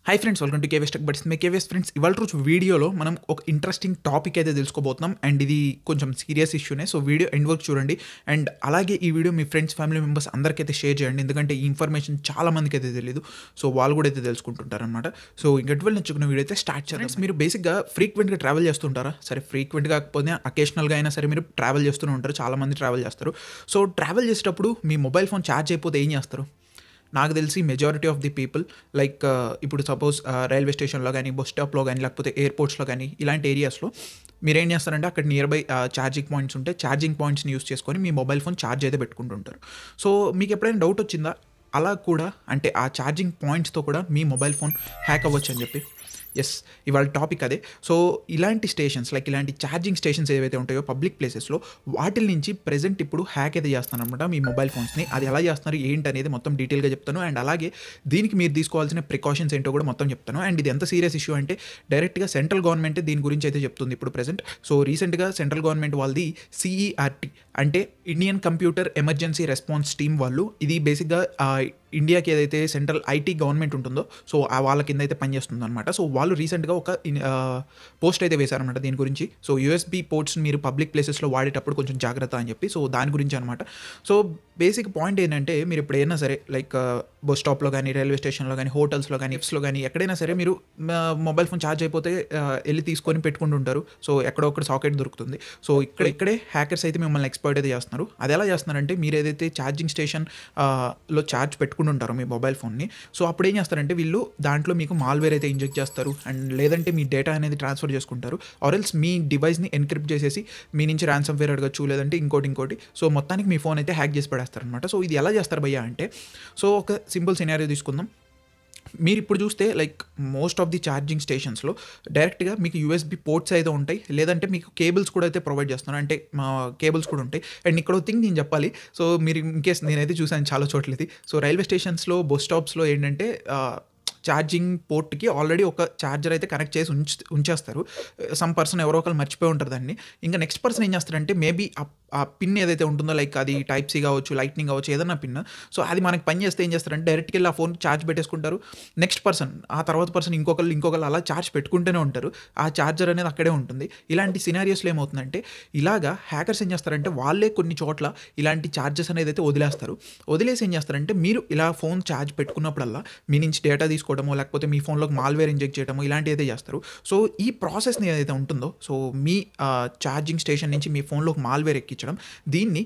Hi friends, welcome to KVS tech buds. Me KVS friends, ఇవాళ రోజు వీడియోలో మనం ఒక ఇంట్రెస్టింగ్ టాపిక్ అయితే తెలుసుకోబోతున్నాం. అండ్ ఇది కొంచెం సీరియస్ ఇష్యూనే, సో వీడియో ఎండ్ వరకు చూడండి. అండ్ అలాగే ఈ వీడియో మీ ఫ్రెండ్స్, ఫ్యామిలీ మెంబర్స్ అందరికైతే షేర్ చేయండి, ఎందుకంటే ఈ ఇన్ఫర్మేషన్ చాలా మందికి అయితే తెలియదు. సో వాళ్ళు కూడా అయితే తెలుసుకుంటుంటారనమాట. సో ఇంకెటువంటి నచ్చుకున్న వీడియో అయితే స్టార్ట్ చేద్దాం. మీరు బేసిక్గా ఫ్రీక్వెంట్గా ట్రావెల్ చేస్తుంటారా? సరే, ఫ్రీక్వెంట్గా కాకపోతే అకేషనల్గా అయినా సరే మీరు ట్రావెల్ చేస్తూనే ఉంటారు. చాలామంది ట్రావెల్ చేస్తారు. సో ట్రావెల్ చేసేటప్పుడు మీ మొబైల్ ఫోన్ ఛార్జ్ అయిపోతే ఏం చేస్తారు? నాకు తెలిసి majority of the people like ఇప్పుడు సపోజ్ రైల్వే స్టేషన్లో కానీ, బస్ స్టాప్లో కానీ, లేకపోతే ఎయిర్పోర్ట్స్లో కానీ, ఇలాంటి ఏరియాస్లో మీరు ఏం చేస్తారంటే అక్కడ నియర్ బై ఛార్జింగ్ పాయింట్స్ ఉంటే ఛార్జింగ్ పాయింట్స్ని యూస్ చేసుకొని మీ మొబైల్ ఫోన్ ఛార్జ్ అయితే పెట్టుకుంటుంటారు. సో మీకు ఎప్పుడైనా డౌట్ వచ్చిందా అలా కూడా, అంటే ఆ ఛార్జింగ్ పాయింట్స్తో కూడా మీ మొబైల్ ఫోన్ హ్యాక్ అవ్వచ్చు అని చెప్పి? ఎస్, ఇవాళ టాపిక్ అదే. సో ఇలాంటి స్టేషన్స్, లైక్ ఇలాంటి ఛార్జింగ్ స్టేషన్స్ ఏవైతే ఉంటాయో పబ్లిక్ ప్లేసెస్లో, వాటి నుంచి ప్రెజెంట్ ఇప్పుడు హ్యాక్ అయితే చేస్తాను అనమాట మీ మొబైల్ ఫోన్స్ని. అది ఎలా చేస్తున్నారు ఏంటి అనేది మొత్తం డీటెయిల్గా చెప్తాను. అండ్ అలాగే దీనికి మీరు తీసుకోవాల్సిన ప్రికాషన్స్ ఏంటో కూడా మొత్తం చెప్తాను. అండ్ ఇది ఎంత సీరియస్ ఇష్యూ అంటే డైరెక్ట్గా సెంట్రల్ గవర్నమెంట్ దీని గురించి అయితే చెప్తుంది ఇప్పుడు ప్రెజెంట్. సో రీసెంట్గా సెంట్రల్ గవర్నమెంట్ వాళ్ళది CERT అంటే Indian computer emergency response team వాళ్ళు, ఇది బేసిక్గా ఇండియాకి ఏదైతే సెంట్రల్ IT గవర్నమెంట్ ఉంటుందో సో ఆ వాళ్ళ కింద అయితే పనిచేస్తుంది అనమాట. సో వాళ్ళు రీసెంట్గా ఒక పోస్ట్ అయితే వేశారనమాట దీని గురించి. సో USB పోర్ట్స్ మీరు పబ్లిక్ ప్లేసెస్లో వాడేటప్పుడు కొంచెం జాగ్రత్త అని చెప్పి, సో దాని గురించి అనమాట. సో బేసిక్ పాయింట్ ఏంటంటే, మీరు ఎప్పుడైనా సరే లైక్ బస్ స్టాప్లో కానీ, రైల్వే స్టేషన్లో కానీ, హోటల్స్లో కానీ, ఇఫ్స్లో కానీ, ఎక్కడైనా సరే మీరు మొబైల్ ఫోన్ ఛార్జ్ అయిపోతే వెళ్ళి తీసుకొని పెట్టుకుంటుంటారు. సో ఎక్కడో ఒకటి సాకెట్ దొరుకుతుంది. సో ఇక్కడే హ్యాకర్స్ అయితే మిమ్మల్ని ఎక్స్ప్లాయిట్ అయితే చేస్తున్నారు. అది ఎలా చేస్తున్నారంటే, మీరు ఏదైతే ఛార్జింగ్ స్టేషన్ లో ఛార్జ్ పెట్టుకుంటుంటారు మీ మొబైల్ ఫోన్ని, సో అప్పుడు ఏం చేస్తారంటే వీళ్ళు దాంట్లో మీకు మాల్వేర్ అయితే ఇంజెక్ట్ చేస్తారు. అండ్ లేదంటే మీ డేటా అనేది ట్రాన్స్ఫర్ చేసుకుంటారు. ఆర్ఎల్స్ మీ డివైస్ని ఎన్క్రిప్ట్ చేసేసి మీ నుంచి ర్యాన్సమ్ వేర్ అడగచ్చు, లేదంటే ఇంకోటి. సో మొత్తానికి మీ ఫోన్ అయితే హ్యాక్ చేసి పడేస్తారనమాట. సో ఇది ఎలా చేస్తారు భయ్యా అంటే, సో ఒక సింపుల్ సినారియో తీసుకుందాం. మీరు ఇప్పుడు చూస్తే like most of the charging స్టేషన్స్లో డైరెక్ట్గా మీకు USB పోర్ట్స్ అయితే ఉంటాయి, లేదంటే మీకు కేబుల్స్ కూడా అయితే ప్రొవైడ్ చేస్తున్నారు. అంటే మా కేబుల్స్ కూడా ఉంటాయి. అండ్ ఇక్కడ థింగ్ నేను చెప్పాలి. సో మీరు ఇన్కేస్, నేనైతే చూసాను చాలా చోట్లది. సో రైల్వే స్టేషన్స్లో, బస్ స్టాప్స్లో ఏంటంటే ఛార్జింగ్ పోర్ట్కి ఆల్రెడీ ఒక ఛార్జర్ అయితే కనెక్ట్ చేసి ఉంచేస్తారు. సమ్ పర్సన్ ఎవరో ఒకరు మర్చిపోయి ఉంటారు దాన్ని. ఇంకా నెక్స్ట్ పర్సన్ ఏం చేస్తారంటే, మేబీ ఆ పిన్ ఏదైతే ఉంటుందో, లైక్ అది Type-C కావచ్చు, లైట్నింగ్ కావచ్చు, ఏదైనా పిన్, సో అది మనకి పని చేస్తే ఏం చేస్తారంటే డైరెక్ట్గా వెళ్ళి ఆ ఫోన్ ఛార్జ్ పెట్టేసుకుంటారు. నెక్స్ట్ పర్సన్, ఆ తర్వాత పర్సన్ ఇంకొకరు అలా ఛార్జ్ పెట్టుకుంటూనే ఉంటారు. ఆ ఛార్జర్ అనేది అక్కడే ఉంటుంది. ఇలాంటి సినారియోస్లో ఏమవుతుందంటే, ఇలాగా హ్యాకర్స్ ఏం చేస్తారంటే వాళ్ళే కొన్ని చోట్ల ఇలాంటి ఛార్జెస్ అనేది అయితే వదిలేసి ఏం చేస్తారంటే, మీరు ఇలా ఫోన్ ఛార్జ్ పెట్టుకున్నప్పుడల్లా మీ నుంచి డేటా తీసుకోవడమో, లేకపోతే మీ ఫోన్లోకి మాల్వేర్ ఇంజెక్ట్ చేయడమో, ఇలాంటివి అయితే చేస్తారు. సో ఈ ప్రాసెస్ని ఏదైతే ఉంటుందో, సో మీ ఛార్జింగ్ స్టేషన్ నుంచి మీ ఫోన్లోకి మాల్వేర్ ఎక్కించడం, దీన్ని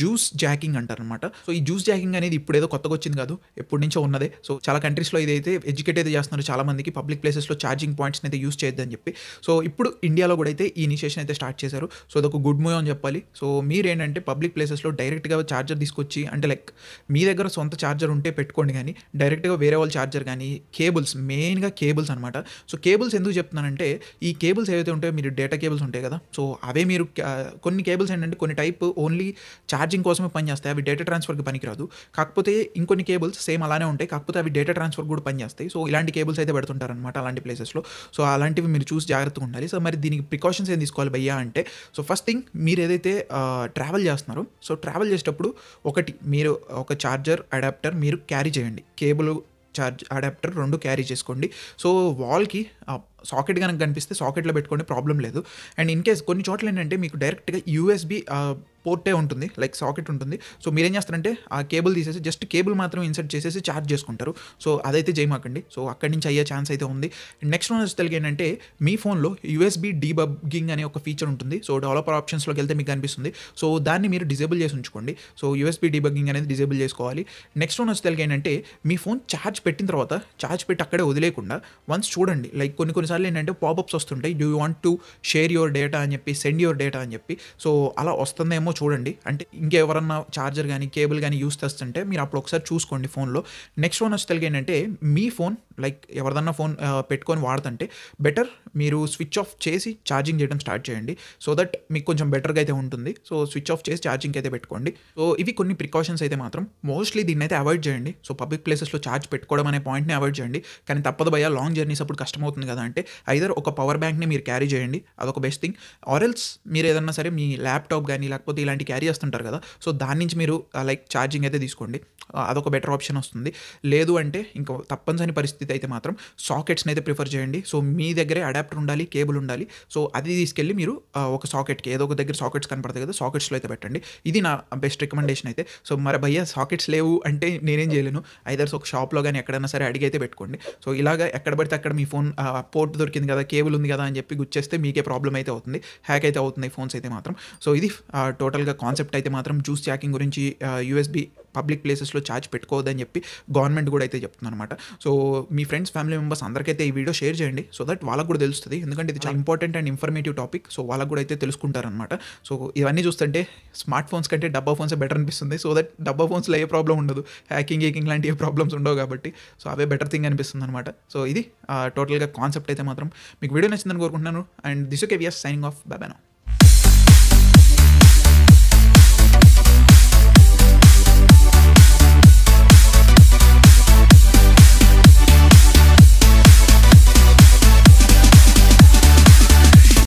జ్యూస్ జాకింగ్ అంటారు అనమాట. సో ఈ జ్యూస్ జాకింగ్ అనేది ఇప్పుడు ఏదో కొత్తగా వచ్చింది కాదు, ఎప్పటి నుంచో ఉన్నదే. సో చాలా కంట్రీస్లో ఇదైతే ఎడ్యుకేట్ అయితే చేస్తున్నారు చాలా మందికి, పబ్లిక్ ప్లేసెస్లో ఛార్జింగ్ పాయింట్స్ని అయితే యూస్ చేయొద్దని చెప్పి. సో ఇప్పుడు ఇండియాలో కూడా అయితే ఈ ఇనిషియేషన్ అయితే స్టార్ట్ చేశారు. సో అదొక గుడ్ మూవ్ అని చెప్పాలి. సో మీరేంటంటే పబ్లిక్ ప్లేసెస్లో డైరెక్ట్గా ఛార్జర్ తీసుకొచ్చి, అంటే లైక్ మీ దగ్గర సొంత ఛార్జర్ ఉంటే పెట్టుకోండి, కానీ డైరెక్ట్గా వేరే వాళ్ళ ఛార్జర్ కానీ, కేబుల్స్, మెయిన్గా కేబుల్స్ అనమాట. సో కేబుల్స్ ఎందుకు చెప్తున్నానంటే, ఈ కేబుల్స్ ఏవైతే ఉంటాయో, మీరు డేటా కేబుల్స్ ఉంటాయి కదా, సో అవే మీరు కొన్ని కేబుల్స్ ఏంటంటే కొన్ని టైప్ ఓన్లీ ఛార్జింగ్ కోసమే పనిచేస్తాయి, అవి డేటా ట్రాన్స్ఫర్కి పనికిరాదు. కాకపోతే ఇంకొన్ని కేబుల్స్ సేమ్ అలానే ఉంటాయి, కాకపోతే అవి డేటా ట్రాన్స్ఫర్ కూడా పనిచేస్తాయి. సో ఇలాంటి కేబుల్స్ అయితే పెడుతుంటారనమాట అలాంటి ప్లేసెస్లో. సో అలాంటివి మీరు చూసి జాగ్రత్తగా ఉండాలి. సో మరి దీనికి ప్రికాషన్స్ ఏం తీసుకోవాలి భయ్యా అంటే, సో ఫస్ట్ థింగ్, మీరు ఏదైతే ట్రావెల్ చేస్తున్నారో, సో ట్రావెల్ చేసేటప్పుడు మీరు ఒక ఛార్జర్ అడాప్టర్ మీరు క్యారీ చేయండి. కేబుల్, ఛార్జ్ అడాప్టర్ 2 క్యారీ చేసుకోండి. సో వాల్కి సాకెట్ కనుక కనిపిస్తే సాకెట్లో పెట్టుకోండి, ప్రాబ్లం లేదు. అండ్ ఇన్ కేస్ కొన్ని చోట్ల ఏంటంటే మీకు డైరెక్ట్గా USB పోర్టే ఉంటుంది, లైక్ సాకెట్ ఉంటుంది. సో మీరేం చేస్తారంటే ఆ కేబుల్ తీసేసి జస్ట్ కేబుల్ మాత్రం ఇన్సర్ట్ చేసేసి ఛార్జ్ చేసుకుంటారు. సో అదైతే చేయమాకండి. సో అక్కడి నుంచి అయ్యే ఛాన్స్ అయితే ఉంది. నెక్స్ట్ వన్ వచ్చి ఏంటంటే, మీ ఫోన్లో USB డీబగ్గింగ్ అనే ఒక ఫీచర్ ఉంటుంది. సో డెవలపర్ ఆప్షన్స్లోకి వెళ్తే మీకు కనిపిస్తుంది. సో దాన్ని మీరు డిజేబుల్ చేసి ఉంచుకోండి. సో USB డీబగ్గింగ్ అనేది డిజేబుల్ చేసుకోవాలి. నెక్స్ట్ వన్ వచ్చి ఏంటంటే, మీ ఫోన్ ఛార్జ్ పెట్టిన తర్వాత ఛార్జ్ పెట్టి అక్కడే వదిలేకుండా వన్స్ చూడండి. లైక్ కొన్నిసార్లు ఏంటంటే పాపప్స్ వస్తుంటాయి, do you want to share your data అని చెప్పి, సెండ్ యువర్ డేటా అని చెప్పి. సో అలా వస్తుందేమో చూడండి. అంటే ఇంకెవరన్నా ఛార్జర్ కానీ, కేబుల్ కానీ యూస్ చేస్తుంటే మీరు అప్పుడు ఒకసారి చూసుకోండి ఫోన్లో. నెక్స్ట్ వన్ వచ్చి ఏంటంటే, మీ ఫోన్ లైక్ ఎవరిదన్నా ఫోన్ పెట్టుకొని వాడుతుంటే బెటర్ మీరు స్విచ్ ఆఫ్ చేసి ఛార్జింగ్ చేయడం స్టార్ట్ చేయండి. సో దట్ మీకు కొంచెం బెటర్గా అయితే ఉంటుంది. సో స్విచ్ ఆఫ్ చేసి ఛార్జింగ్ అయితే పెట్టుకోండి. సో ఇవి కొన్ని ప్రికాషన్స్ అయితే మాత్రం మోస్ట్లీ దీన్ని అయితే అవాయిడ్ చేయండి. సో పబ్లిక్ ప్లేసెస్లో ఛార్జ్ పెట్టుకోవడం అనే పాయింట్ని అవాయిడ్ చేయండి. కానీ తప్పదు భయ్యా, లాంగ్ జర్నీస్ అప్పుడు కష్టమవుతుంది కదా అంటే, ఐదర్ ఒక పవర్ బ్యాంక్ని మీరు క్యారీ చేయండి, అదొక బెస్ట్ థింగ్. ఆర్ఎల్స్ మీరు ఏదన్నా సరే మీ ల్యాప్టాప్ కానీ, లేకపోతే ఇలాంటి క్యారీ చేస్తుంటారు కదా, సో దాని నుంచి మీరు లైక్ ఛార్జింగ్ అయితే తీసుకోండి, అదొక బెటర్ ఆప్షన్ వస్తుంది. లేదు అంటే ఇంకా తప్పనిసరి పరిస్థితి అయితే మాత్రం సాకెట్స్ని అయితే ప్రిఫర్ చేయండి. సో మీ దగ్గరే అడాప్టర్ ఉండాలి, కేబుల్ ఉండాలి. సో అది తీసుకెళ్ళి మీరు ఒక సాకెట్కి ఏదో ఒక దగ్గర సాకెట్స్ కనపడతాయి కదా, సాకెట్స్లో అయితే పెట్టండి. ఇది నా బెస్ట్ రికమెండేషన్ అయితే. సో మరి భయ్య సాకెట్స్ లేవు అంటే నేనేం చేయలేను. ఐదర్స్ ఒక షాప్లో కానీ ఎక్కడైనా సరే అడిగి అయితే పెట్టుకోండి. సో ఇలాగ ఎక్కడ పడితే అక్కడ మీ ఫోన్ పోర్ట్ దొరికింది కదా, కేబుల్ ఉంది కదా అని చెప్పి గుచ్చేస్తే మీకే ప్రాబ్లం అయితే అవుతుంది, హ్యాక్ అయితే అవుతుంది ఫోన్స్ అయితే మాత్రం. సో ఇది టోటల్గా కాన్సెప్ట్ అయితే మాత్రం. జ్యూస్ చాకింగ్ గురించి యూఎస్బీ పబ్లిక్ ప్లేసెస్లో ఛార్జ్ పెట్టుకోవద్దని చెప్పి గవర్నమెంట్ కూడా అయితే చెప్తుంది అనమాట. సో మీ ఫ్రెండ్స్, ఫ్యామిలీ మెంబర్స్ అందరికైతే ఈ వీడియో షేర్ చేయండి, సో దట్ వాళ్ళకు కూడా తెలుస్తుంది. ఎందుకంటే ఇది చాలా important and informative topic. So వాళ్ళకు కూడా అయితే తెలుసుకుంటారనమాట. సో ఇవన్నీ చూస్తుంటే స్మార్ట్ ఫోన్స్ కంటే డబ్బా ఫోన్సే బెటర్ అనిపిస్తుంది. సో దట్ డబ్బా ఫోన్స్లో ఏ ప్రాబ్లం ఉండదు, హ్యాకింగ్ లాంటి ఏ ప్రాబ్లమ్స్ ఉండవు కాబట్టి సో అవే బెటర్ థింగ్ అనిపిస్తుంది అనమాట. సో ఇది టోటల్గా కాన్సెప్ట్ అయితే మాత్రం. మీకు వీడియో నచ్చిందని కోరుకుంటున్నాను. And this okay VS signing off. Bye bye now.